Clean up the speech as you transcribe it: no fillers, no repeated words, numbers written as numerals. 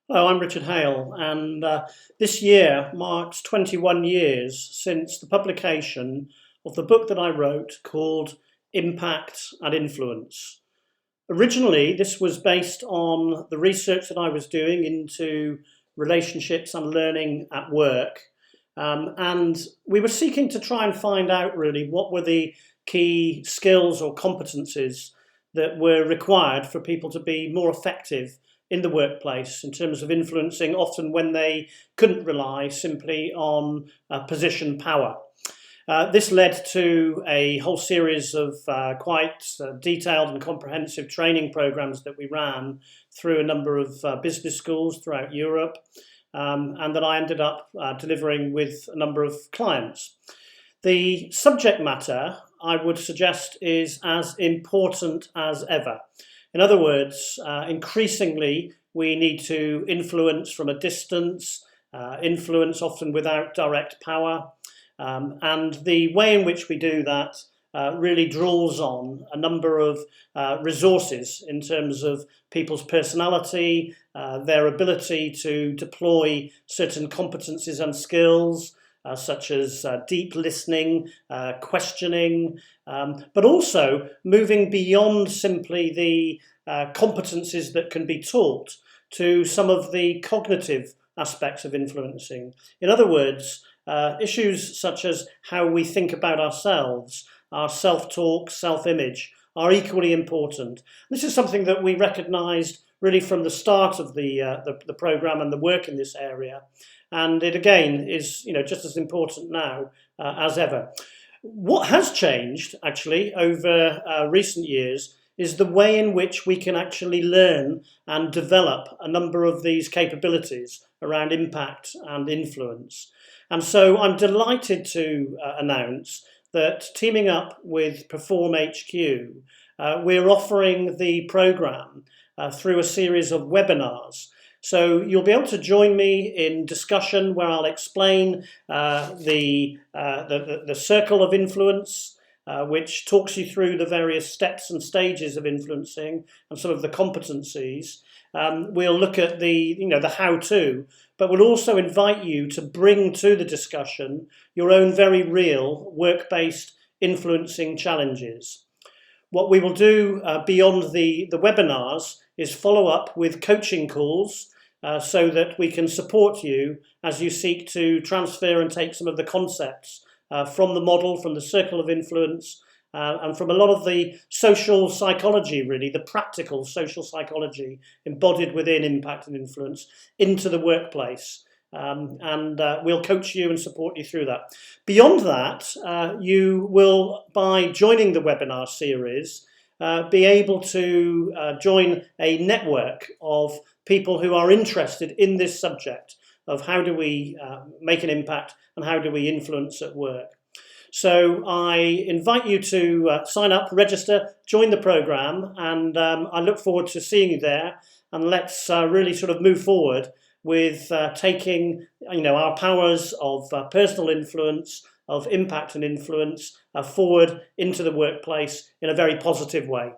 Hello, I'm Richard Hale, and this year marks 21 years since the publication of the book that I wrote called Impact and Influence. Originally, this was based on the research that I was doing into relationships and learning at work. And we were seeking to try and find out really what were the key skills or competencies that were required for people to be more effective in the workplace in terms of influencing, often when they couldn't rely simply on position power. This led to a whole series of quite detailed and comprehensive training programs that we ran through a number of business schools throughout Europe, and that I ended up delivering with a number of clients. The subject matter, I would suggest, is as important as ever. In other words, increasingly, we need to influence from a distance, influence often without direct power. And the way in which we do that really draws on a number of resources in terms of people's personality, their ability to deploy certain competencies and skills, such as deep listening, questioning, but also moving beyond simply the competencies that can be taught to some of the cognitive aspects of influencing. In other words, issues such as how we think about ourselves, our self-talk, self-image, are equally important. This is something that we recognised really from the start of the programme and the work in this area. And it again is just as important now as ever. What has changed actually over recent years is the way in which we can actually learn and develop a number of these capabilities around impact and influence. And so I'm delighted to announce that teaming up with PerformHQ, we're offering the programme through a series of webinars. So you'll be able to join me in discussion where I'll explain the circle of influence, which talks you through the various steps and stages of influencing and some of the competencies. We'll look at the how-to, but we'll also invite you to bring to the discussion your own very real work-based influencing challenges. What we will do beyond the webinars is follow up with coaching calls so that we can support you as you seek to transfer and take some of the concepts from the model, from the circle of influence, and from a lot of the social psychology, really, the practical social psychology embodied within impact and influence into the workplace. And we'll coach you and support you through that. Beyond that, you will, by joining the webinar series, be able to join a network of people who are interested in this subject of how do we make an impact and how do we influence at work. So I invite you to sign up, register, join the programme, and I look forward to seeing you there. And let's really sort of move forward with taking our powers of personal influence, of impact and influence forward into the workplace in a very positive way.